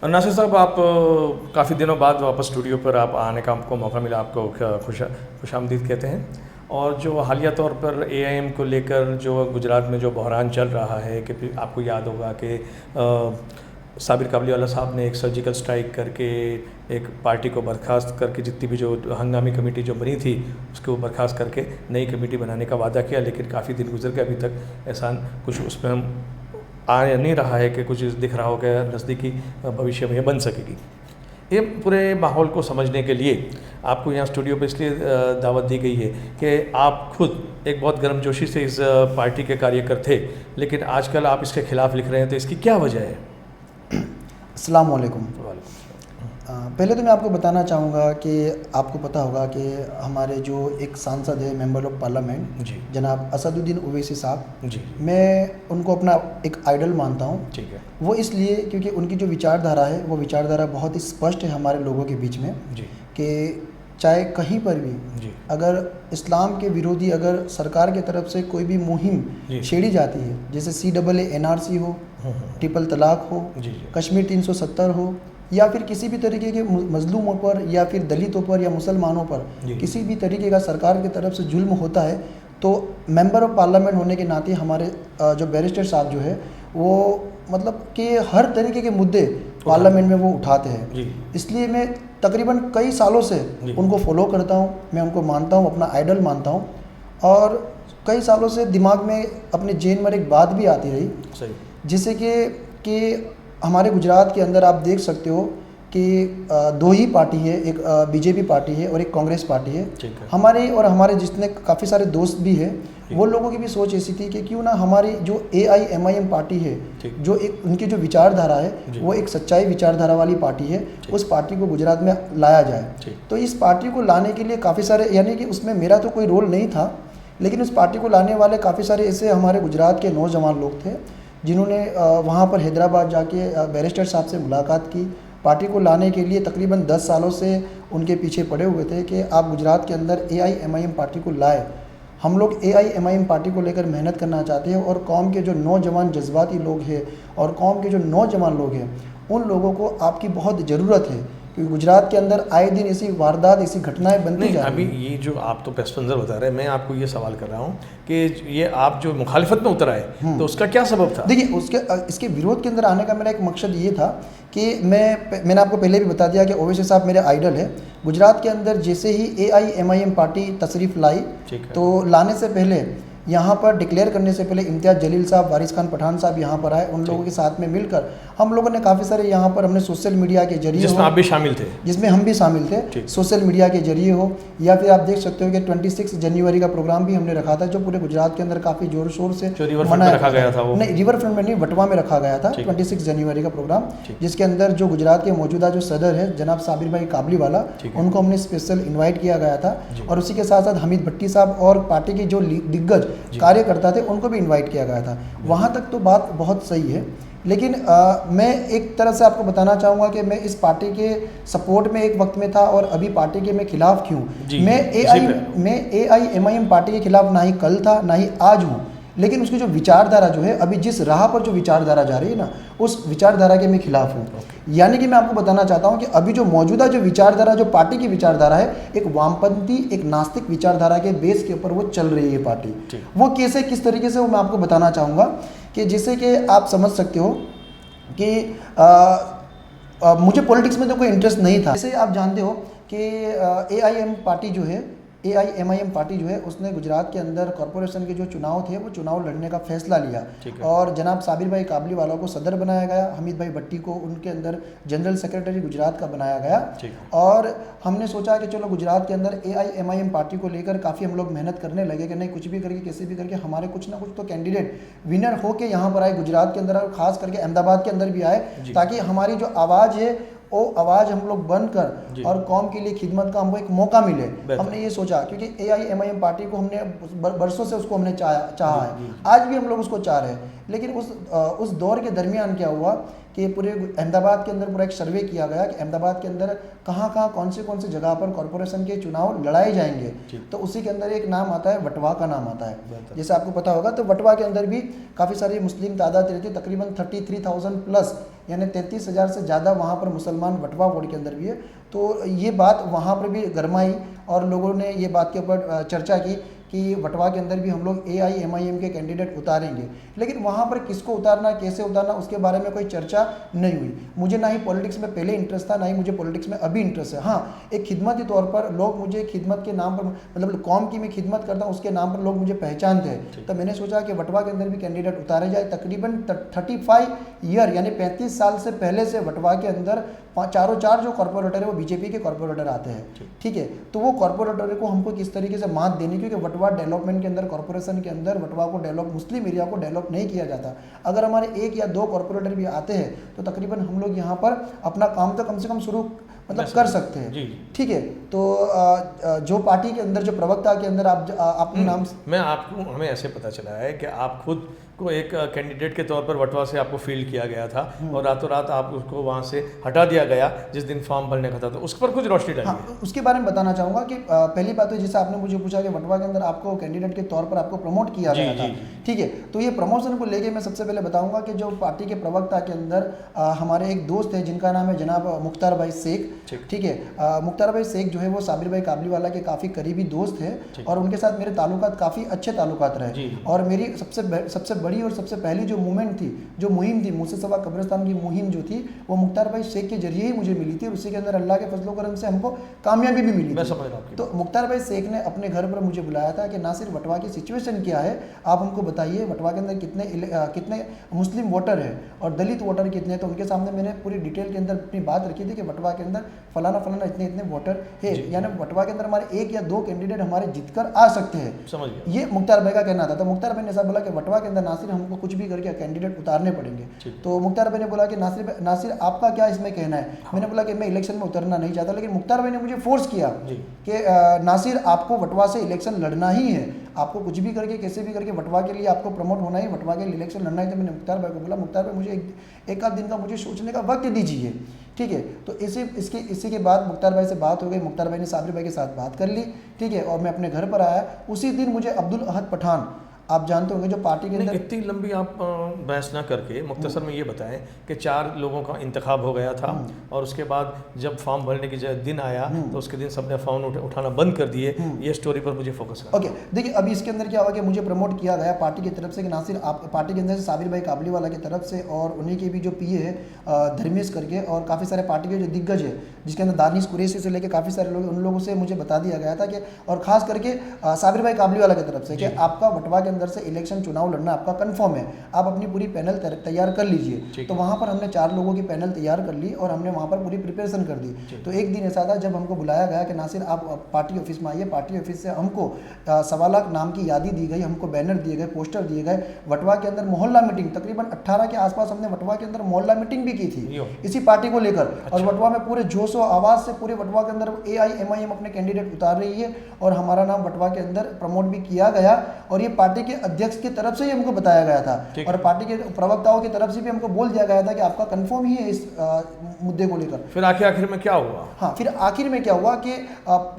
नासिर साहब, आप काफ़ी दिनों बाद वापस स्टूडियो पर आप आने का आपको मौका मिला, आपको खुशामदीद कहते हैं। और जो हालिया तौर पर एआईएम को लेकर जो गुजरात में जो बहरान चल रहा है कि आपको याद होगा कि साबिर काबलीवाला साहब ने एक सर्जिकल स्ट्राइक करके एक पार्टी को बर्खास्त करके जितनी भी जो हंगामी कमेटी जो बनी थी उसको बर्खास्त करके नई कमेटी बनाने का वादा किया, लेकिन काफ़ी दिन गुजर गए, अभी तक ऐसा कुछ उसमें हम आ नहीं रहा है कि कुछ दिख रहा हो कि नज़दीकी भविष्य में बन सकेगी। ये पूरे माहौल को समझने के लिए आपको यहाँ स्टूडियो पर इसलिए दावत दी गई है कि आप खुद एक बहुत गर्मजोशी से इस पार्टी के कार्यकर थे, लेकिन आजकल आप इसके खिलाफ लिख रहे हैं, तो इसकी क्या वजह है? अस्सलाम वालेकुम। पहले तो मैं आपको बताना चाहूँगा कि आपको पता होगा कि हमारे जो एक सांसद है, मेंबर ऑफ पार्लियामेंट जी, जनाब असदुद्दीन ओवैसी साहब जी, मैं उनको अपना एक आइडल मानता हूँ। ठीक है वो इसलिए क्योंकि उनकी जो विचारधारा है वो विचारधारा बहुत ही स्पष्ट है हमारे लोगों के बीच में जी, कि चाहे कहीं पर भी जी, अगर इस्लाम के विरोधी अगर सरकार की तरफ से कोई भी जी। मुहिम छेड़ी जाती है, जैसे CAA NRC हो, ट्रिपल तलाक हो, जी, कश्मीर 370 हो, या फिर किसी भी तरीके के मजलूमों पर या फिर दलितों पर या मुसलमानों पर जी। किसी भी तरीके का सरकार की तरफ से जुल्म होता है, तो मेंबर ऑफ पार्लियामेंट होने के नाते हमारे जो बैरिस्टर साहब जो है वो मतलब कि हर तरीके के मुद्दे पार्लियामेंट में वो उठाते हैं। जी, इसलिए मैं तकरीबन कई सालों से जी। उनको फॉलो करता हूँ, मैं उनको मानता हूँ, अपना आइडल मानता हूँ। और कई सालों से दिमाग में अपने जेन में एक बात भी आती रही, सही, जैसे कि हमारे गुजरात के अंदर आप देख सकते हो कि दो ही पार्टी है, एक BJP पार्टी है और एक कांग्रेस पार्टी है। ठीक है, हमारे और हमारे जितने काफ़ी सारे दोस्त भी हैं, वो लोगों की भी सोच ऐसी थी कि क्यों ना हमारी जो AIMIM पार्टी है, ठीक। जो एक उनकी जो विचारधारा जी। है वो एक सच्चाई विचारधारा वाली पार्टी है, ठीक। उस पार्टी को गुजरात में लाया जाए। ठीक, तो इस पार्टी को लाने के लिए काफ़ी सारे, यानी कि उसमें मेरा तो कोई रोल नहीं था, लेकिन उस पार्टी को लाने वाले काफ़ी सारे ऐसे हमारे गुजरात के नौजवान लोग थे जिन्होंने वहाँ पर हैदराबाद जाके बैरिस्टर साहब से मुलाकात की। पार्टी को लाने के लिए तकरीबन 10 सालों से उनके पीछे पड़े हुए थे कि आप गुजरात के अंदर AIMIM पार्टी को लाए। हम लोग AIMIM पार्टी को लेकर मेहनत करना चाहते हैं और कौम के जो नौजवान जज्बाती लोग हैं और कौम के जो नौजवान लोग हैं उन लोगों को आपकी बहुत ज़रूरत है, क्योंकि गुजरात के अंदर आए दिन ऐसी वारदात, ऐसी घटनाएं बनती नहीं, जा अभी रही हैं। ये जो आप तो पेश मंजर बता रहे हैं, मैं आपको ये सवाल कर रहा हूँ कि ये आप जो मुखालिफत में उतर आए तो उसका क्या सबब था? देखिए, इसके विरोध के अंदर आने का मेरा एक मकसद ये था कि मैंने आपको पहले भी बता दिया कि ओवैसी साहब मेरे आइडल है। गुजरात के अंदर जैसे ही AIMIM पार्टी तशरीफ़ लाई, ठीक है, तो लाने से पहले यहाँ पर डिक्लेयर करने से पहले इम्तियाज़ जलील साहब, वारिस खान पठान साहब यहाँ पर आए। उन लोगों के साथ में मिलकर हम लोगों ने काफ़ी सारे यहाँ पर हमने सोशल मीडिया के जरिए, जिसमें आप भी शामिल थे, जिसमें हम भी शामिल थे, सोशल मीडिया के जरिए हो, या फिर आप देख सकते हो कि 26 जनवरी का प्रोग्राम भी हमने रखा था जो पूरे गुजरात के अंदर काफ़ी जोर शोर से रखा गया था। वो नहीं, रिवर फ्रंट में नहीं, वटवा में रखा गया था 26 जनवरी का प्रोग्राम, जिसके अंदर जो गुजरात के मौजूदा जो सदर है जनाब साबिर भाई काबलीवाला, उनको हमने स्पेशल इन्वाइट किया गया था। और उसी के साथ साथ हमीद भट्टी साहब और पार्टी के जो दिग्गज कार्यकर्ता थे उनको भी इनवाइट किया गया था। वहाँ तक तो बात बहुत सही है, लेकिन मैं एक तरह से आपको बताना चाहूँगा कि मैं इस पार्टी के सपोर्ट में एक वक्त में था और अभी पार्टी के मैं खिलाफ क्यों। मैं AIMIM पार्टी के खिलाफ ना ही कल था ना ही आज हूँ, लेकिन उसकी जो विचारधारा जो है, अभी जिस राह पर जो विचारधारा जा रही है ना, उस विचारधारा के मैं खिलाफ हूँ। यानी कि मैं आपको बताना चाहता हूँ कि अभी जो मौजूदा जो विचारधारा, जो पार्टी की विचारधारा है, एक वामपंथी, एक नास्तिक विचारधारा के बेस के ऊपर वो चल रही है पार्टी। वो कैसे, किस तरीके से, वो मैं आपको बताना चाहूँगा कि जैसे कि आप समझ सकते हो कि मुझे पॉलिटिक्स में तो कोई इंटरेस्ट नहीं था। जैसे आप जानते हो कि AIM पार्टी जो है, AIMIM पार्टी जो है, उसने गुजरात के अंदर कॉरपोरेशन के जो चुनाव थे वो चुनाव लड़ने का फैसला लिया और जनाब साबिर भाई काबलीवाला को सदर बनाया गया, हमीद भाई भट्टी को उनके अंदर जनरल सेक्रेटरी गुजरात का बनाया गया। और हमने सोचा कि चलो गुजरात के अंदर AIMIM पार्टी को लेकर काफ़ी हम लोग मेहनत करने लगे कि नहीं, कुछ भी करके कैसे भी करके हमारे कुछ ना कुछ तो कैंडिडेट विनर हो के यहाँ पर आए गुजरात के अंदर, और ख़ास करके अहमदाबाद के अंदर भी आए, ताकि हमारी जो आवाज़ है वो आवाज़ हम लोग बनकर और कौम के लिए खिदमत का हमको एक मौका मिले। हमने ये सोचा, क्योंकि AIMIM पार्टी को हमने बरसों से उसको हमने चाहा है, आज भी हम लोग उसको चाह रहे हैं। लेकिन उस दौर के दरमियान क्या हुआ कि पूरे अहमदाबाद के अंदर पूरा एक सर्वे किया गया कि अहमदाबाद के अंदर कहाँ कहाँ कौन से जगह पर कॉरपोरेशन के चुनाव लड़ाए जाएंगे, तो उसी के अंदर एक नाम आता है वटवा का नाम आता है। जैसे आपको पता होगा तो वटवा के अंदर भी काफ़ी सारी मुस्लिम तादाद रहती है, तकरीबन 33,000 प्लस, यानी 33,000 से ज़्यादा वहाँ पर मुसलमान वटवा वार्ड के अंदर भी है। तो ये बात वहाँ पर भी गरमाई और लोगों ने ये बात के ऊपर चर्चा की कि वटवा के अंदर भी हम लोग AIMIM के कैंडिडेट उतारेंगे, लेकिन वहाँ पर किसको उतारना, कैसे उतारना, उसके बारे में कोई चर्चा नहीं हुई। मुझे ना ही पॉलिटिक्स में पहले इंटरेस्ट था, ना ही मुझे पॉलिटिक्स में अभी इंटरेस्ट है। हाँ, एक खिदमती तौर पर लोग मुझे खिदमत के नाम पर, मतलब कौम की मैं खिदमत करता हूँ उसके नाम पर लोग मुझे पहचानते हैं। तो मैंने सोचा कि वटवा के अंदर भी कैंडिडेट उतारे जाए। तकरीबन 35 ईयर यानी 35 साल से पहले से वटवा के अंदर चारों चार जो कॉर्पोरेटर है वो बीजेपी के कॉर्पोरेटर आते हैं, ठीक है। तो वो कॉर्पोरेटर को हमको किस तरीके से मात देनी, क्योंकि वटवा डेवलपमेंट के अंदर, कॉर्पोरेशन के अंदर वटवा को डेवलप, मुस्लिम एरिया को डेवलप नहीं किया जाता। अगर हमारे 1 या 2 कॉर्पोरेटर भी आते हैं तो तकरीबन हम लोग यहाँ पर अपना काम तो कम से कम शुरू मतलब कर सकते हैं, ठीक है। तो जो पार्टी के अंदर, जो प्रवक्ता के अंदर आप अपने नाम, मैं आपको, हमें ऐसे पता चला है कि आप खुद को एक कैंडिडेट के तौर पर वटवा से आपको फील्ड किया गया था और रातों रात आप उसको वहाँ से हटा दिया गया जिस दिन फॉर्म भरने का था, तो उस पर कुछ रोशनी डालिए। हाँ, उसके बारे में बताना चाहूँगा कि पहली बात तो जैसे आपने मुझे पूछा कि वटवा के अंदर आपको कैंडिडेट के तौर पर आपको प्रमोट किया गया था, ठीक है। तो ये प्रमोशन को लेके मैं सबसे पहले बताऊँगा कि जो पार्टी के प्रवक्ता के अंदर हमारे एक दोस्त है जिनका नाम है जनाब मुख्तार भाई शेख, ठीक है। मुख्तार भाई शेख जो है वो साबिर भाई काबलीवाला के काफ़ी करीबी दोस्त है और उनके साथ मेरे ताल्लुकात काफ़ी अच्छे ताल्लुकात रहे। और मेरी सबसे बड़ी और सबसे पहली जो मूवमेंट थी, जो मुहिम थी, मुझसे सवा कब्रिस्तान की मुहिम जो थी, वो मुख्तार भाई शेख के जरिए ही मुझे मिली थी और उसी के अंदर अल्लाह के फजलो करम से हमको कामयाबी भी मिली थी। तो मुख्तार भाई शेख ने अपने घर पर मुझे बुलाया था कि नासिर वटवा की सिचुएशन क्या है, आप हमको बताइए, वटवा के अंदर कितने मुस्लिम वोटर है और दलित वोटर कितने। तो उनके सामने मैंने पूरी डिटेल के अंदर अपनी बात रखी थी कि वटवा के अंदर फलाना फलाना इतने वोटर है, यानी वटवा के अंदर हमारे 1 या 2 कैंडिडेट हमारे जीतकर आ सकते हैं, समझ गया। ये मुख्तार भाई का कहना था। तो मुख्तार भाई ने ऐसा बोला कि वटवा के अंदर नासिर हमको कुछ भी करके कैंडिडेट उतारने पड़ेंगे। तो मुख्तार भाई ने बोला कि नासिर आपका क्या इसमें कहना है। मैंने बोला कि मैं इलेक्शन में उतरना नहीं चाहता, लेकिन मुख्तार भाई ने मुझे फोर्स किया कि नासिर आपको वटवा से इलेक्शन लड़ना ही है, आपको कुछ भी करके कैसे भी करके वटवा के लिए आपको प्रमोट होना है, वटवा के लिए इलेक्शन लड़ना है। तो मैंने मुख्तार भाई को बोला, मुख्तार भाई मुझे एक आध दिन का मुझे सोचने का वक्त दीजिए, ठीक है। तो इसी के बाद मुख्तार भाई से बात हो गई, मुख्तार भाई ने साबिर भाई के साथ बात कर ली, ठीक है। और मैं अपने घर पर आया। उसी दिन मुझे अब्दुल अहद पठान, आप जानते होंगे, जो पार्टी के अंदर, इतनी लंबी आप बहस ना करके मुख्तसर में ये बताएं कि 4 लोगों का इंतखाब हो गया था और उसके बाद जब फॉर्म भरने की दिन आया तो उसके दिन सबने फॉर्म उठाना बंद कर दिए। ये स्टोरी पर मुझे फोकस करना। ओके, देखिए अभी इसके अंदर क्या हुआ कि मुझे प्रमोट किया गया पार्टी की तरफ से कि नासिर आप पार्टी के अंदर से साबिर भाई काबलीवाला की तरफ से और उन्हीं के भी जो PA है धर्मेश करके और काफ़ी सारे पार्टी के जो दिग्गज है जिसके अंदर दानिश कुरैशी से लेकर काफ़ी सारे लोग, उन लोगों से मुझे बता दिया गया था कि, और खास करके साबिर भाई काबलीवाला की तरफ से कि आपका वटवा के अंदर से इलेक्शन चुनाव लड़ना आपका कंफर्म है, आप अपनी पूरी पैनल तैयार कर लीजिए। तो वहाँ पर हमने 4 लोगों की पैनल तैयार कर ली और हमने वहाँ पर पूरी प्रिपरेशन कर दी। तो एक दिन ऐसा था जब हमको बुलाया गया कि नासिर आप पार्टी ऑफिस में आइए। पार्टी ऑफिस से हमको 1.25 लाख नाम की यादी दी गई, हमको बैनर दिए गए, पोस्टर दिए गए। वटवा के अंदर मोहल्ला मीटिंग, तकरीबन 18 के आसपास हमने वटवा के अंदर मोहल्ला मीटिंग भी की थी इसी पार्टी को लेकर। और वटवा में पूरे जोश और आवाज़ से पूरे वटवा के अंदर AIMIM अपने कैंडिडेट उतार रही है और हमारा नाम वटवा के अंदर प्रमोट भी किया गया और ये पार्टी के अध्यक्ष की तरफ से ही हमको बताया गया था और पार्टी के प्रवक्ताओं की तरफ से भी हमको बोल दिया गया था कि आपका कंफर्म ही है इस मुद्दे को लेकर। फिर आखिर में क्या हुआ? हाँ, फिर आखिर में क्या हुआ कि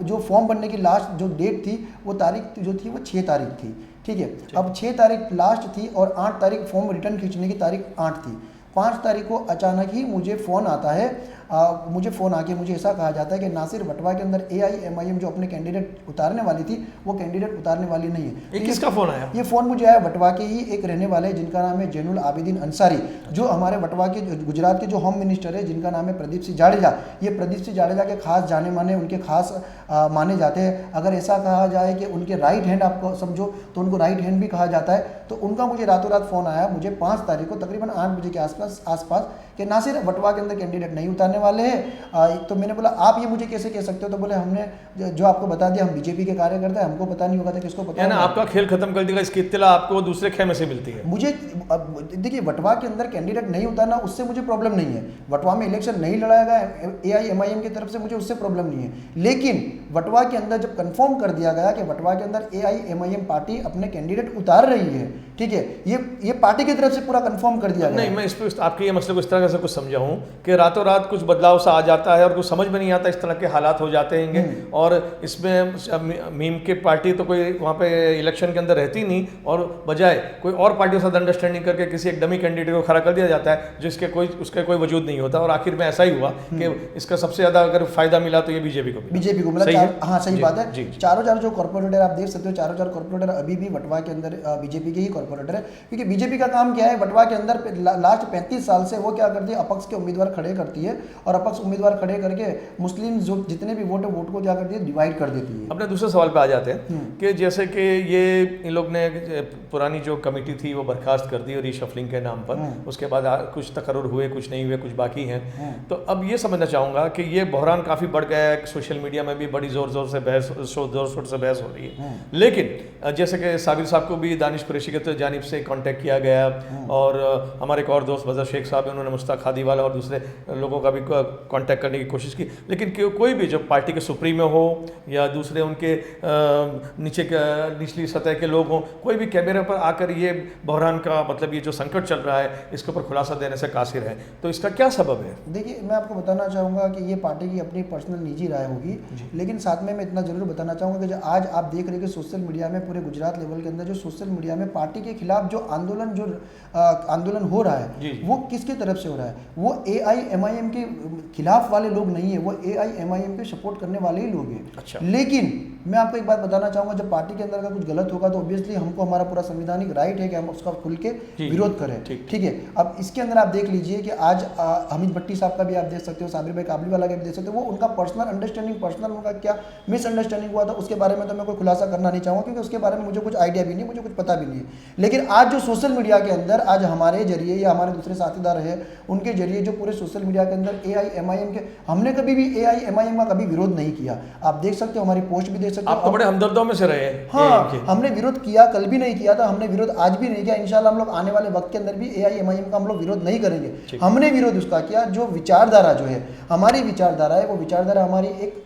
जो फॉर्म भरने की लास्ट जो डेट थी, वो तारीख जो थी वो 6 तारीख थी, ठीक है। अब 6 तारीख लास्ट थी और 8 तारीख फॉर्म रिटर्न खींचने की तारीख 8 थी। 5 तारीख को अचानक ही मुझे फ़ोन आता है, मुझे फ़ोन आके मुझे ऐसा कहा जाता है कि नासिर वटवा के अंदर AIMIM जो अपने कैंडिडेट उतारने वाली थी वो कैंडिडेट उतारने वाली नहीं है। ये किसका फ़ोन आया? ये फ़ोन मुझे आया वटवा के ही एक रहने वाले जिनका नाम है जैनुल आबिदीन अंसारी, जो हमारे वटवा के गुजरात के जो होम मिनिस्टर है जिनका नाम है प्रदीप सिंह जाडेजा। ये प्रदीप सिंह जाडेजा के खास जाने माने, उनके खास माने जाते हैं। अगर ऐसा कहा जाए कि उनके राइट हैंड आपको समझो तो उनको राइट हैंड भी कहा जाता है। तो उनका मुझे रातों रात फ़ोन आया मुझे 5 तारीख को तकरीबन 8 बजे के आसपास कि नासिर वटवा के अंदर कैंडिडेट नहीं उतारने वाले हैं। तो मैंने बोला आप ये मुझे कैसे कह सकते हो? तो बोले हमने जो आपको बता दिया, हम बीजेपी के कार्यकर्ता है, हमको पता नहीं होगा था किसको पता है ना। आपका खेल खत्म कर देगा, इसकी इत्तला आपको दूसरे खेमे से मिलती है। मुझे देखिए वटवा के अंदर कैंडिडेट नहीं उतारना उससे मुझे प्रॉब्लम नहीं है, वटवा में इलेक्शन नहीं लड़ाया गया AIMIM की तरफ से, मुझे उससे प्रॉब्लम नहीं है। लेकिन वटवा के अंदर जब कंफर्म कर दिया गया कि वटवा के अंदर AIMIM पार्टी अपने कैंडिडेट उतार रही है, ठीक है, ये पार्टी की तरफ से पूरा कंफर्म कर दिया गया। नहीं, मैं इस पर आपके ये मसले को इस तरह से कुछ समझा हूँ कि रातों रात कुछ बदलाव सा आ जाता है और कुछ समझ में नहीं आता, इस तरह के हालात हो जाते हैं। और इसमें मीम के पार्टी तो कोई वहाँ पे इलेक्शन के अंदर रहती नहीं, और बजाय कोई और पार्टियों के साथ अंडरस्टैंडिंग करके किसी एक डमी कैंडिडेट को खड़ा कर दिया जाता है जिसके उसका कोई वजूद नहीं होता, और आखिर में ऐसा ही हुआ कि इसका सबसे ज़्यादा अगर फायदा मिला तो ये बीजेपी को मतलब हाँ सही बात है। चारों जो कॉर्पोरेटर आप देख सकते हो, चारों कॉर्पोरेटर अभी भी वटवा के अंदर बीजेपी के ही कॉर्पोरेटर है, क्योंकि बीजेपी का काम क्या है, वटवा के अंदर लास्ट 35 साल से वो क्या करती है, अपक्ष के उम्मीदवार खड़े करती है, और अपक्ष उम्मीदवार खड़े करके मुस्लिम जो जितने भी वोट है वोट को क्या करती है, डिवाइड कर देती है। अपने दूसरे सवाल पे आ जाते हैं कि जैसे कि ये इन लोग ने पुरानी जो कमेटी थी वो बर्खास्त कर दी और रीशफलिंग के नाम पर, उसके बाद कुछ तकर्रुर हुए, कुछ नहीं हुए, कुछ बाकी हैं। तो अब ये समझना चाहूँगा कि ये बहरान काफ़ी बढ़ गया है, सोशल मीडिया में भी बड़ी ज़ोर शोर से बहस हो रही है। लेकिन जैसे कि साबिर साहब को भी दानिश कुरैशी की जानिब से कांटेक्ट किया गया, और हमारे एक और दोस्त बजर शेख साहब हैं, उन्होंने मुश्ताक हादीवाला और दूसरे लोगों का भी कांटेक्ट करने की कोशिश की, लेकिन कोई भी जो पार्टी के सुप्रीमो हो या दूसरे उनके निचली सतह के लोग हों, कोई भी कैमरे पर आकर ये बहरान का मतलब ये जो संकट चल रहा है इसके ऊपर खुलासा देने से कासिर है, तो इसका क्या सबब है? देखिए, मैं आपको बताना चाहूँगा कि ये पार्टी की अपनी पर्सनल निजी राय होगी, लेकिन साथ में मैं इतना जरूर बताना चाहूँगा कि जो आज आप देख रहे हैं कि सोशल मीडिया में पूरे गुजरात लेवल के अंदर जो सोशल मीडिया में पार्टी के खिलाफ जो आंदोलन हो रहा है वो किसकी तरफ से हो रहा है? वो AIMIM के खिलाफ वाले लोग नहीं है, वो AIMIM के सपोर्ट करने वाले ही लोग हैं। अच्छा। लेकिन मैं आपको एक बात बताना चाहूँगा, जब पार्टी के अंदर का कुछ गलत होगा तो ऑब्वियसली हमको हमारा पूरा संवैधानिक राइट है कि हम उसका खुल के विरोध करें, ठीक है। अब इसके अंदर आप देख लीजिए कि आज हमीद भट्टी साहब का भी आप देख सकते हो, साबिर भाई काबली वाला का भी देख सकते हो, वो उनका पर्सनल अंडरस्टैंडिंग, पर्सनल उनका क्या मिसअंडरस्टैंडिंग हुआ था उसके बारे में तो मैं कोई खुलासा करना नहीं चाहूँगा, क्योंकि उसके बारे में मुझे कुछ आइडिया भी नहीं, मुझे कुछ पता भी नहीं है। लेकिन आज जो सोशल मीडिया के अंदर आज हमारे जरिए या हमारे दूसरे साथीदार है उनके जरिए जो पूरे सोशल मीडिया के अंदर AIMIM के, हमने कभी भी AIMIM का कभी विरोध नहीं किया। आप देख सकते हो, हमारी पोस्ट भी देख सकते हो, आप तो बड़े हमदर्दों में से रहे हैं। हाँ, हमने विरोध किया, कल भी नहीं किया था, हमने विरोध आज भी नहीं किया, इंशाल्लाह हम लोग आने वाले वक्त के अंदर भी AIMIM का हम लोग विरोध नहीं करेंगे। हमने विरोध उसका किया जो विचारधारा जो है, हमारी विचारधारा है, वो विचारधारा हमारी एक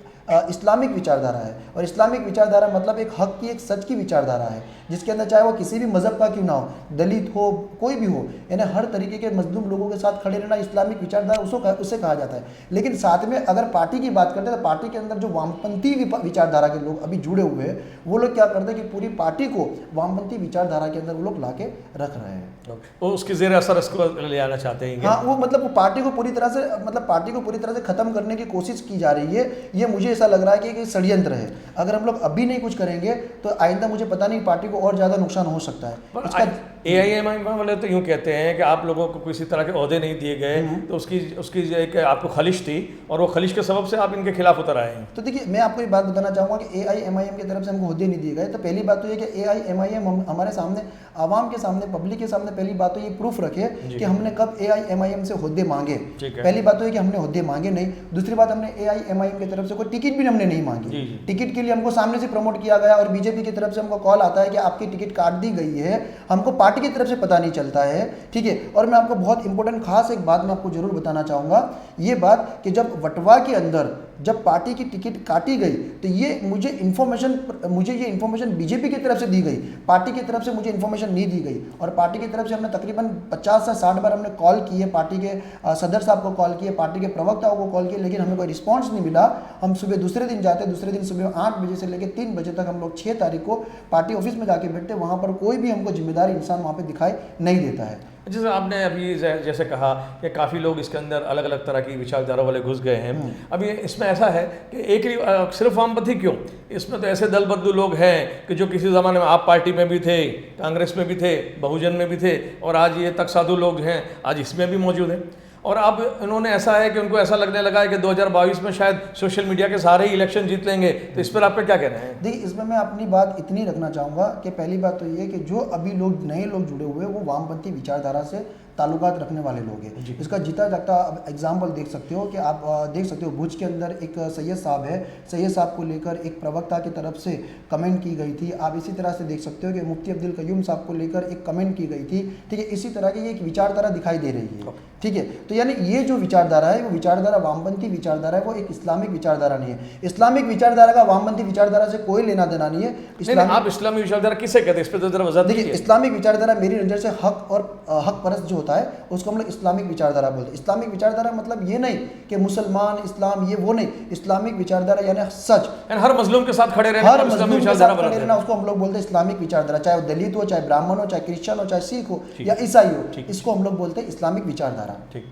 इस्लामिक विचारधारा है, और इस्लामिक विचारधारा मतलब एक हक की, एक सच की विचारधारा है, जिसके अंदर चाहे वो किसी भी मजहब का क्यों ना हो, दलित हो, कोई भी हो, यानी हर तरीके के मजलूम लोगों के साथ खड़े रहना इस्लामिक विचारधारा उससे कहा जाता है। लेकिन साथ में अगर पार्टी की बात करते हैं तो पार्टी के अंदर जो वामपंथी विचारधारा के लोग अभी जुड़े हुए हैं, वो लोग क्या करते हैं कि पूरी पार्टी को वामपंथी विचारधारा के अंदर वो लोग ला के रख रहे हैं, वो उसके ज़ेर असर इसको ले आना चाहते हैं। हाँ, वो मतलब पार्टी को पूरी तरह से, मतलब पार्टी को पूरी तरह से खत्म करने की कोशिश की जा रही है। ये मुझे ऐसा लग रहा है कि षड्यंत्र है। अगर हम लोग अभी नहीं कुछ करेंगे तो आइंदा मुझे पता नहीं पार्टी को और ज़्यादा नुकसान हो सकता है। इसका AIMIM वाले तो यूँ कहते हैं कि आप लोगों को किसी तरह के ओहदे नहीं दिए गए, तो उसकी एक आपको खलिश थी और वो खलिश के सबब से आप इनके खिलाफ उतर आए हैं। तो देखिए, मैं आपको एक बात बताना चाहूँगा कि AIMIM की तरफ से हमको ओहदे नहीं दिए गए। तो पहली बात तो ये कि AIMIM हमारे सामने, आवाम के सामने, पब्लिक के सामने पहली बात तो ये प्रूफ रखे कि हमने कब AIMIM से ओहदे मांगे। पहली बात तो ये कि हमने ओहदे मांगे नहीं। दूसरी बात, हमने AIMIM की तरफ से कोई टिकट भी हमने नहीं मांगी। टिकट के लिए हमको सामने से प्रमोट किया गया, और बीजेपी की तरफ से हमको कॉल आता है कि आपकी टिकट काट दी गई है, हमको पार्टी की तरफ से पता नहीं चलता है, ठीक है। और मैं आपको बहुत इंपॉर्टेंट खास एक बात मैं आपको जरूर बताना चाहूँगा, ये बात कि जब वटवा के अंदर जब पार्टी की टिकट काटी गई तो ये मुझे ये इन्फॉर्मेशन बीजेपी की तरफ से दी गई, पार्टी की तरफ से मुझे इन्फॉर्मेशन नहीं दी गई। और पार्टी की तरफ से हमने तकरीबन 50 से 60 बार हमने कॉल किए, पार्टी के सदर साहब को कॉल किए, पार्टी के प्रवक्ताओं को कॉल किए, लेकिन हमें कोई रिस्पॉन्स नहीं मिला। हम सुबह दूसरे दिन जाते, दूसरे दिन सुबह 8 बजे से लेकर 3 बजे तक हम लोग 6 तारीख को पार्टी ऑफिस में जाके बैठते, वहाँ पर कोई भी हमको जिम्मेदार इंसान वहाँ पर दिखाई नहीं देता है। जैसे आपने अभी जैसे कहा कि काफ़ी लोग इसके अंदर अलग अलग तरह की विचारधारा वाले घुस गए हैं। अभी इसमें ऐसा है कि एक ही सिर्फ वामपंथी क्यों, इसमें तो ऐसे दल बदलू लोग हैं कि जो किसी ज़माने में आप पार्टी में भी थे, कांग्रेस में भी थे, बहुजन में भी थे, और आज ये तक साधु लोग हैं, आज इसमें भी मौजूद हैं। और अब इन्होंने ऐसा है कि उनको ऐसा लगने लगा है कि 2022 में शायद सोशल मीडिया के सहारे ही इलेक्शन जीत लेंगे। तो इस पर आपका क्या कहना है? देखिए, इसमें मैं अपनी बात इतनी रखना चाहूँगा कि पहली बात तो ये कि जो अभी लोग नए लोग जुड़े हुए हैं वो वामपंथी विचारधारा से ताल्लुकात रखने वाले लोग हैं। इसका जीता जागता एग्जाम्पल देख सकते हो कि आप देख सकते हो भुज के अंदर एक सैयद साहब है, सैयद साहब को लेकर एक प्रवक्ता की तरफ से कमेंट की गई थी। आप इसी तरह से देख सकते हो कि मुफ्ती अब्दुल कयूम साहब को लेकर एक कमेंट की गई थी, ठीक है। इसी तरह की एक विचारधारा दिखाई दे रही है, ठीक है। तो यानी ये जो विचारधारा है वो विचारधारा वामपंथी विचारधारा है, वो एक इस्लामिक विचारधारा नहीं है। इस्लामिक विचारधारा का वामपंथी विचारधारा से कोई लेना देना नहीं है। आप इस्लामिक विचारधारा किसे कहते हैं, इस पे तो जरा वजह देखिए, इस्लामिक विचारधारा मेरी नज़र से हक और हक परस्त जो होता है उसको हम लोग इस्लामिक विचारधारा बोलते हैं। इस्लामिक विचारधारा मतलब ये नहीं कि मुसलमान इस्लाम ये वो नहीं, इस्लामिक विचारधारा यानी सच, हर मजलूम के साथ खड़े रहना, हर मजलूम के साथ खड़े रहना, उसको हम लोग बोलते हैं इस्लामिक विचारधारा। चाहे वो दलित हो, चाहे ब्राह्मण हो, चाहे क्रिश्चियन हो, चाहे सिख हो या ईसाई हो, इसको हम लोग बोलते हैं इस्लामिक विचारधारा। ठीक।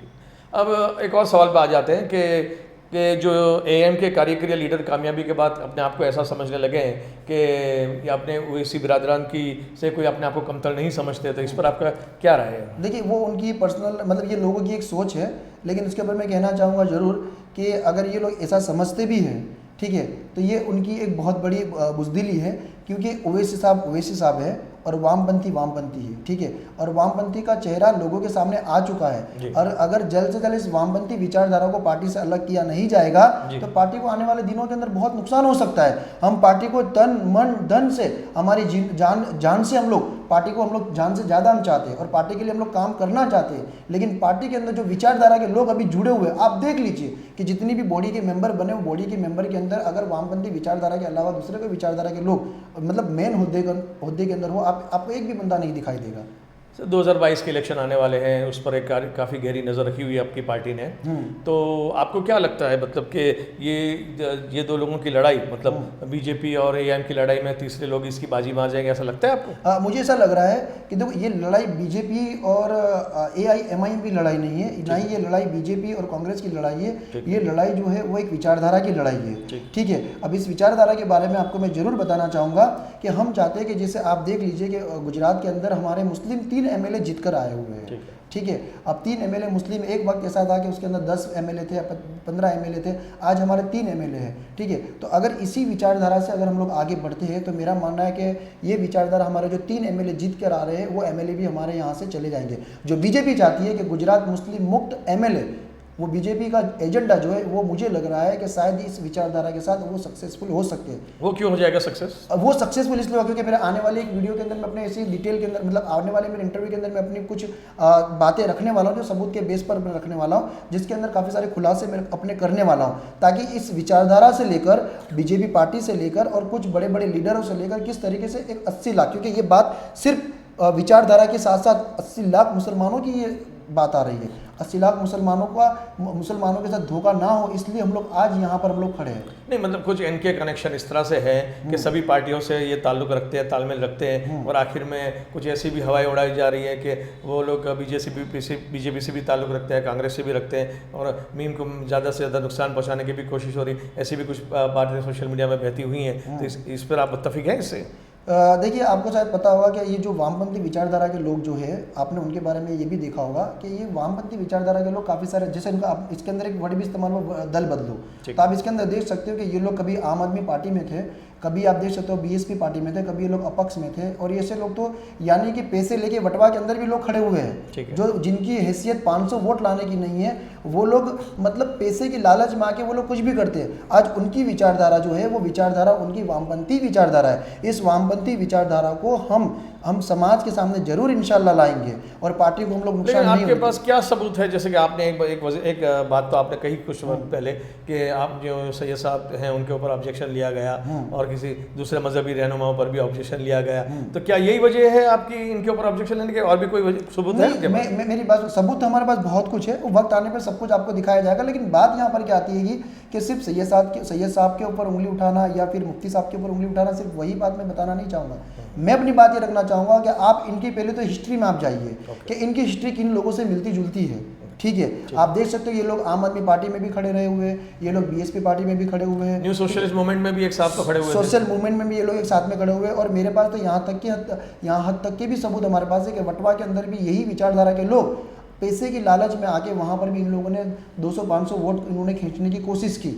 अब एक और सवाल पे आ जाते हैं कि जो एएम के कार्यकारी लीडर कामयाबी के बाद अपने आप को ऐसा समझने लगे हैं कि अपने ओवैसी बिरादरान की से कोई अपने आप को कमतर नहीं समझते, तो इस पर आपका क्या राय है? देखिए, वो उनकी पर्सनल मतलब ये लोगों की एक सोच है, लेकिन उसके ऊपर मैं कहना चाहूँगा ज़रूर कि अगर ये लोग ऐसा समझते भी हैं, ठीक है, तो ये उनकी एक बहुत बड़ी बुज़दिली है, क्योंकि ओवैसी साहब है और वामपंथी है, ठीक है, और वामपंथी का चेहरा लोगों के सामने आ चुका है। और अगर जल्द से जल्द इस वामपंथी विचारधारा को पार्टी से अलग किया नहीं जाएगा तो पार्टी को आने वाले दिनों के अंदर बहुत नुकसान हो सकता है। हम पार्टी को तन मन धन से, हमारी जान से हम लोग पार्टी को, हम लोग जान से ज़्यादा हम चाहते हैं और पार्टी के लिए हम लोग काम करना चाहते हैं, लेकिन पार्टी के अंदर जो विचारधारा के लोग अभी जुड़े हुए हैं, आप देख लीजिए कि जितनी भी बॉडी के मेंबर बने, वो बॉडी के मेंबर के अंदर अगर वामपंथी विचारधारा के अलावा दूसरे कोई विचारधारा के लोग मतलब मेन हुद्दे के अंदर हो, आपको एक भी बंदा नहीं दिखाई देगा। 2022 के इलेक्शन आने वाले हैं, उस पर एक काफ़ी गहरी नज़र रखी हुई है आपकी पार्टी ने, तो आपको क्या लगता है मतलब कि ये दो लोगों की लड़ाई, मतलब बीजेपी और एआईएम की लड़ाई में तीसरे लोग इसकी बाजी मार जाएंगे, ऐसा लगता है आपको? मुझे ऐसा लग रहा है कि देखो, ये लड़ाई बीजेपी और एआईएमआईएम की लड़ाई नहीं है, ना ही ये लड़ाई बीजेपी और कांग्रेस की लड़ाई है। ये लड़ाई जो है वो एक विचारधारा की लड़ाई है, ठीक है। अब इस विचारधारा के बारे में आपको मैं जरूर बताना चाहूँगा कि हम चाहते हैं कि जैसे आप देख लीजिए कि गुजरात के अंदर हमारे मुस्लिम 3 एमएलए जीतकर आए हुए हैं, ठीक है। अब 3 एमएलए मुस्लिम, एक वक्त ऐसा था कि उसके अंदर 10 एमएलए थे, 15 एमएलए थे, आज हमारे 3 एमएलए हैं, ठीक है। तो अगर इसी विचारधारा से अगर हम लोग आगे बढ़ते हैं तो मेरा मानना है कि ये विचारधारा, हमारे जो 3 एमएलए जीत कर आ रहे हैं वो एमएलए भी हमारे यहाँ से चले जाएंगे। जो बीजेपी चाहती है कि गुजरात मुस्लिम मुक्त एमएलए, वो बीजेपी का एजेंडा जो है वो मुझे लग रहा है कि शायद इस विचारधारा के साथ वो सक्सेसफुल हो सकते हैं। वो क्यों हो जाएगा सक्सेस? वो सक्सेसफुल इसलिए होगा क्योंकि मेरे आने वाले एक वीडियो के अंदर मैं अपने इसी डिटेल के अंदर, मतलब आने वाले मेरे इंटरव्यू के अंदर मैं अपनी कुछ बातें रखने वाला हूँ जो सबूत के बेस पर मैं रखने वाला हूँ, जिसके अंदर काफ़ी सारे खुलासे मैं अपने करने वाला हूँ, ताकि इस विचारधारा से लेकर बीजेपी पार्टी से लेकर और कुछ बड़े बड़े लीडरों से लेकर किस तरीके से एक 80 लाख, क्योंकि ये बात सिर्फ विचारधारा के साथ साथ 80 लाख मुसलमानों की ये बात आ रही है। 80 लाख मुसलमानों के साथ धोखा ना हो, इसलिए हम लोग आज यहाँ पर हम लोग खड़े हैं। नहीं मतलब कुछ इनके कनेक्शन इस तरह से है कि सभी पार्टियों से ये ताल्लुक़ रखते हैं, तालमेल रखते हैं, और आखिर में कुछ ऐसी भी हवाएं उड़ाई जा रही है कि वो लोग बीजेपी से भी ताल्लुक़ रखते हैं, कांग्रेस से भी रखते हैं, और मीम को ज़्यादा से ज़्यादा नुकसान पहुँचाने की भी कोशिश हो रही है। ऐसी भी कुछ बातें सोशल मीडिया में बहती हुई हैं, तो इस पर आप मुत्तफिक हैं इससे? देखिए, आपको शायद पता होगा कि ये जो वामपंथी विचारधारा के लोग जो है, आपने उनके बारे में ये भी देखा होगा कि ये वामपंथी विचारधारा के लोग काफ़ी सारे, जैसे इनका इसके अंदर एक वर्ड भी इस्तेमाल हुआ, दल बदलो, तो आप इसके अंदर देख सकते हो कि ये लोग कभी आम आदमी पार्टी में थे, कभी आप देख सकते हो बीएसपी पार्टी में थे, कभी ये लोग अपक्ष में थे, और ऐसे लोग तो यानी कि पैसे लेके वटवा के अंदर भी लोग खड़े हुए हैं, जो जिनकी हैसियत 500 वोट लाने की नहीं है, वो लोग मतलब पैसे की लालच में आके वो लोग कुछ भी करते हैं। आज उनकी विचारधारा जो है वो विचारधारा उनकी वामपंथी विचारधारा है। इस वामपंथी विचारधारा को हम समाज के सामने जरूर इंशाल्लाह लाएंगे और पार्टी को हम लोग नुकसान नहीं। आपके पास क्या सबूत है? जैसे कि आपने एक बात तो आपने कही कुछ वक्त पहले कि आप जो सैयद साहब हैं उनके ऊपर ऑब्जेक्शन लिया गया और किसी दूसरे मजहबी रहनुमाओं पर भी ऑब्जेक्शन लिया गया, तो क्या यही वजह है आपकी इनके ऊपर ऑब्जेक्शन लेने की, और भी कोई सबूत है? मेरी बात, सबूत हमारे पास बहुत कुछ है, वो वक्त आने पर सब कुछ आपको दिखाया जाएगा। लेकिन बात यहाँ पर क्या आती है कि सिर्फ सैयद साहब के ऊपर उंगली उठाना या फिर मुफ्ती साहब के ऊपर उंगली उठाना, सिर्फ वही बात मैं बताना नहीं चाहूँगा। मैं अपनी बात ये रखना चाहूँगा कि आप इनकी पहले तो हिस्ट्री में आप जाइए कि इनकी हिस्ट्री किन लोगों से मिलती जुलती है, ठीक है। आप देख सकते हो ये लोग आम आदमी पार्टी में भी खड़े रहे हुए हैं, ये लोग बीएसपी पार्टी में भी खड़े हुए हैं, न्यू सोशलिस्ट मूवमेंट में भी एक साथ तो खड़े हुए, सोशल मूवमेंट में भी ये लोग एक साथ में खड़े हुए हैं। और मेरे पास तो यहाँ हद तक के भी सबूत हमारे पास है कि वटवा के अंदर भी यही विचारधारा के लोग पैसे की लालच में आके वहाँ पर भी इन लोगों ने 200-500 वोट इन्होंने खींचने की कोशिश की।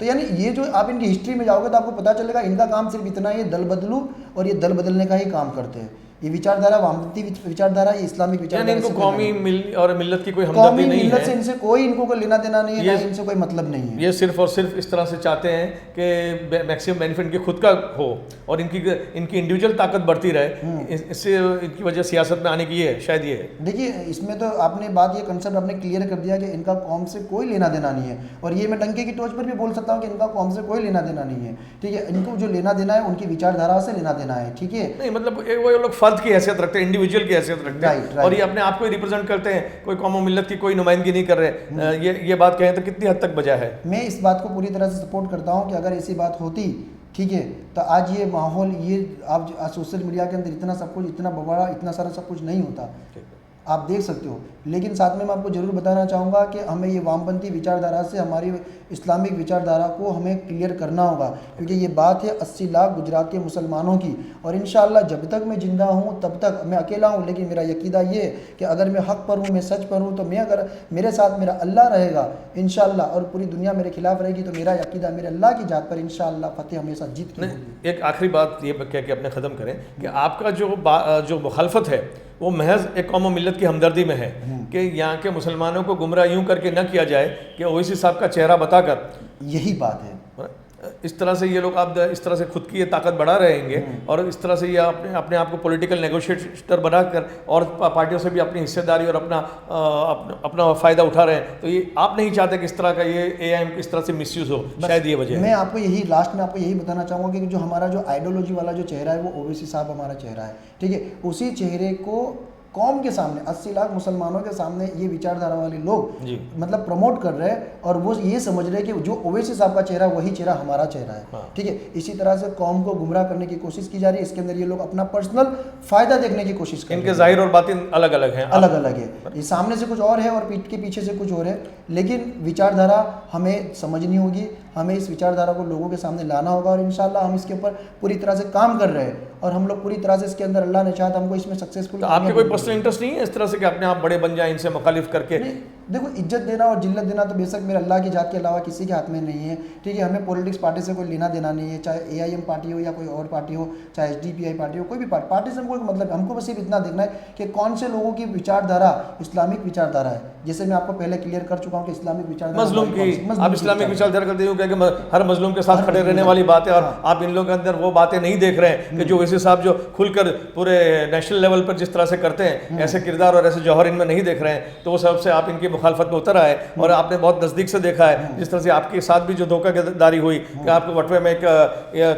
तो यानी ये जो आप इनकी हिस्ट्री में जाओगे तो आपको पता चलेगा इनका काम सिर्फ इतना ही, दल बदलू, और ये दल बदलने का ही काम करते हैं। ये विचारधारा वामपंथी विचारधारा, ये इस्लामिक यानी विचारधारा इनको से कौमी और मिल्लत की कोई कौमी हमदर्दी नहीं मिल्लत है। से इनसे कोई इनको कोई लेना देना नहीं है, ये- ना इनसे कोई मतलब नहीं है। ये सिर्फ और सिर्फ इस तरह से चाहते हैं कि मैक्सिमम बेनिफिट इनके खुद का हो और इनकी इंडिविजुअल ताकत बढ़ती रहे, इससे इनकी वजह सियासत में आने की है, शायद ये है। देखिए इसमें तो आपने बात, ये कंसेप्ट आपने क्लियर कर दिया कि इनका कौम से कोई लेना देना नहीं है, और ये मैं डंके की टोच पर भी बोल सकता हूँ कि इनका कौम से कोई लेना देना नहीं है, ठीक है। इनको जो लेना देना है उनकी विचारधारा से लेना देना है, ठीक है। नहीं मतलब वो लोग फर्द की हैसियत रखते हैं, इंडिविजुअल की हैसियत रखते हैं, Right. और ये अपने आप को ही रिप्रेजेंट करते हैं, कोई कौम और मिल्लत की कोई नुमाइंदगी नहीं कर रहे। ये बात कहें तो कितनी हद तक बजा है? मैं इस बात को पूरी तरह से सपोर्ट करता हूँ कि अगर ऐसी बात होती, ठीक है, तो आज ये माहौल, ये आप सोशल मीडिया के अंदर इतना सब कुछ, इतना बड़ा, इतना सारा सब कुछ नहीं होता, आप देख सकते हो। लेकिन साथ में मैं आपको ज़रूर बताना चाहूँगा कि हमें ये वामपंथी विचारधारा से हमारी इस्लामिक विचारधारा को हमें क्लियर करना होगा, क्योंकि ये बात है 80 लाख गुजरात के मुसलमानों की, और इंशाअल्लाह जब तक मैं ज़िंदा हूँ तब तक, मैं अकेला हूँ लेकिन मेरा यकीदा ये है कि अगर मैं हक़ पर हूँ, मैं सच पर हूँ, तो मैं, अगर मेरे साथ मेरा अल्लाह रहेगा इंशाअल्लाह, और पूरी दुनिया मेरे खिलाफ रहेगी, तो मेरा यकीदा मेरे अल्लाह की जात पर इंशाअल्लाह फतेह हमेशा जीत की होगी। एक आखिरी बात ये कह के अपने ख़त्म करें कि आपका जो मुखालफत है वो महज एक कौम और मिल्लत की हमदर्दी में है कि यहाँ के मुसलमानों को गुमराह यूँ करके न किया जाए कि ओवैसी साहब का चेहरा बताकर, यही बात है। इस तरह से ये लोग आप इस तरह से खुद की ये ताकत बढ़ा रहेंगे, और इस तरह से ये अपने आप को पॉलिटिकल नेगोशिएटर बनाकर और पार्टियों से भी अपनी हिस्सेदारी और अपना फ़ायदा उठा रहे हैं। तो ये आप नहीं चाहते कि इस तरह का ये AIM इस तरह से मिसयूज़ हो, शायद ये वजह है। मैं आपको यही लास्ट में आपको यही बताना चाहूँगा कि जो हमारा जो आइडियोलॉजी वाला जो चेहरा है वो ओवैसी साहब हमारा चेहरा है, ठीक है। उसी चेहरे को कौम के सामने, 80 लाख मुसलमानों के सामने ये विचारधारा वाले लोग मतलब प्रमोट कर रहे हैं, और वो ये समझ रहे हैं कि जो ओवैसी साहब का चेहरा वही चेहरा हमारा चेहरा है, ठीक है। इसी तरह से कौम को गुमराह करने की कोशिश की जा रही है। इसके अंदर ये लोग अपना पर्सनल फायदा देखने की कोशिश कर रहे हैं। इनके जाहिर और बातिन अलग अलग हैं, अलग अलग है। ये सामने से कुछ और है और पीठ के पीछे से कुछ और है, लेकिन विचारधारा हमें समझनी होगी, हमें इस विचारधारा को लोगों के सामने लाना होगा, और इंशाल्लाह हम इसके ऊपर पूरी तरह से काम कर रहे हैं, और हम लोग पूरी तरह से इसके अंदर, अल्लाह ने चाहा तो हमको इसमें सक्सेसफुल। तो आपके कोई पर्सनल इंटरेस्ट नहीं है इस तरह से कि अपने आप बड़े बन जाए इनसे मुखालिफ करके? देखो, इज्जत देना और जिल्लत देना तो बेशक मेरे अल्लाह की जात के अलावा किसी के हाथ में नहीं है, ठीक है। हमें पॉलिटिक्स पार्टी से कोई लेना देना नहीं है, चाहे AIM पार्टी हो या कोई और पार्टी हो, चाहे SDPI पार्टी हो, कोई भी पार्टी से हमको मतलब, हमको बस सिर्फ इतना देखना है कि कौन से लोगों की विचारधारा इस्लामिक विचारधारा है। जैसे मैं आपको पहले क्लियर कर चुका हूँ कि इस्लामिक विचारधारा मजलूम की, आप इस्लामिक विचारधारा करते हो कि हर मजलूम के साथ खड़े रहने वाली बात है, और आप इन लोगों के अंदर वो बातें नहीं देख रहे हैं कि जो ओवैसी साहब जो खुलकर पूरे नेशनल लेवल पर जिस तरह से करते हैं, ऐसे किरदार और ऐसे जौहर इनमें नहीं देख रहे हैं। तो वो सबसे आप इनकी मुखालफत में उतर आए, और आपने बहुत नज़दीक से देखा है जिस तरह से आपके साथ भी जो धोखाधड़ी हुई कि आपको वटवे में एक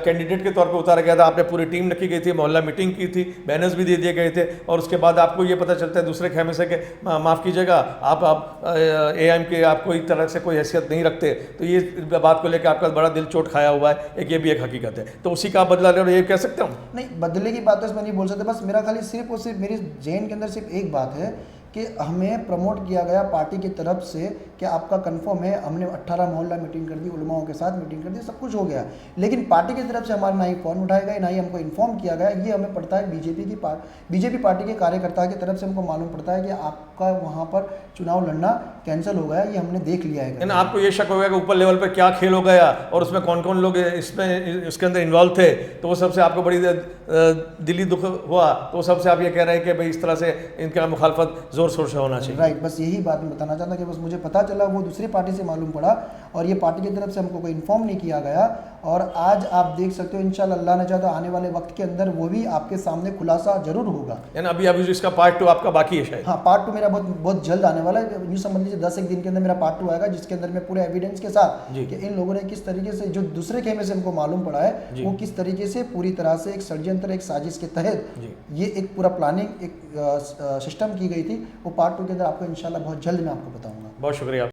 कैंडिडेट के तौर पर उतारा गया था, आपने पूरी टीम रखी गई थी, मोहल्ला मीटिंग की थी, बैनर्स भी दे दिए गए थे, और उसके बाद आपको ये पता चलता है दूसरे खेमे से कि माफ़ कीजिएगा आप AIM के आप कोई तरह से कोई हैसियत नहीं रखते। तो ये बात को लेकर आपका बड़ा दिल चोट खाया हुआ है, ये भी एक हकीकत है। तो उसी का बदला ले रहे हो, ये कह सकते हो? नहीं, बदले की बात तो इसमें नहीं बोल सकते। बस मेरा खाली सिर्फ और सिर्फ मेरी जहन के अंदर सिर्फ एक बात है कि हमें प्रमोट किया गया पार्टी की तरफ से कि आपका कंफर्म है, हमने 18 मोहल्ला मीटिंग कर दी, उलमाओं के साथ मीटिंग कर दी, सब कुछ हो गया, लेकिन पार्टी की तरफ से हमारा ना ही फ़ोन उठाया गया, ना ही हमको इन्फॉर्म किया गया। ये हमें पड़ता है बीजेपी पार्टी के कार्यकर्ता की तरफ से हमको मालूम पड़ता है कि आपका वहाँ पर चुनाव लड़ना कैंसिल हो गया, ये हमने देख लिया है। आपको ये शक हो गया कि ऊपर लेवल पर क्या खेल हो गया और उसमें कौन कौन लोग इसके अंदर इन्वॉल्व थे, तो वो सबसे आपको बड़ी दिली दुख हुआ, तो सबसे आप ये कह रहे हैं कि भाई इस तरह से इनका मुखालफत जोर शोर से होना चाहिए। राइट, बस यही बात मैं बताना चाहता कि बस मुझे पता चला, वो दूसरी पार्टी से मालूम पड़ा, और ये पार्टी की तरफ से हमको कोई इन्फॉर्म नहीं किया गया। और आज आप देख सकते हो इंशाल्लाह अल्लाह ने चाहा तो आने वाले वक्त के अंदर वो भी आपके सामने खुलासा जरूर होगा। यानी अभी इसका पार्ट 2 आपका बाकी है शायद? हाँ, पार्ट 2 मेरा बहुत जल्द आने वाला है। यूँ समझ लीजिए 10-1 दिन के अंदर मेरा पार्ट 2 आएगा, जिसके अंदर मैं पूरे एविडेंस के साथ कि इन लोगों ने किस तरीके से, जो दूसरे खेमे से हमको मालूम पड़ा है, वो किस तरीके से पूरी तरह से एक षड्यंत्र, एक साजिश के तहत ये एक पूरा प्लानिंग, एक सिस्टम की गई थी, वो पार्ट 2 के अंदर आपको इंशाल्लाह बहुत जल्द मैं आपको बताऊंगा। बहुत शुक्रिया।